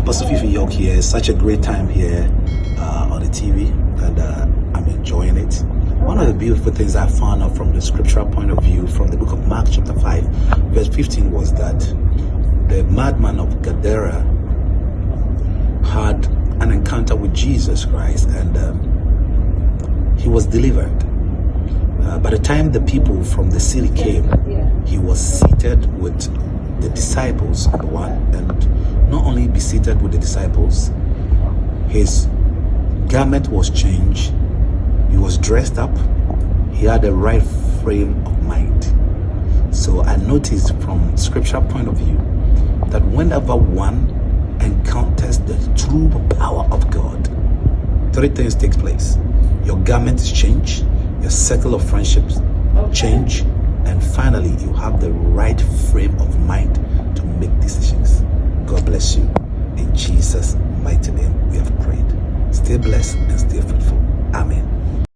Pastor Fifi York here. Such a great time here on the TV, and I'm enjoying it. One of the beautiful things I found out from the scriptural point of view from the book of Mark chapter 5 verse 15 was that the madman of Gadara had an encounter with Jesus Christ, and he was delivered. By the time the people from the city came, he was seated with the disciples, number one, and not only be seated with the disciples, his garment was changed, he was dressed up, he had the right frame of mind. So I noticed from scriptural point of view that whenever one encounters the true power of God, three things takes place. Your garment is changed, your circle of friendships change, and finally you have the right frame of mind to make decisions. God bless you. In Jesus' mighty name we have prayed. Stay blessed and stay fruitful. Amen.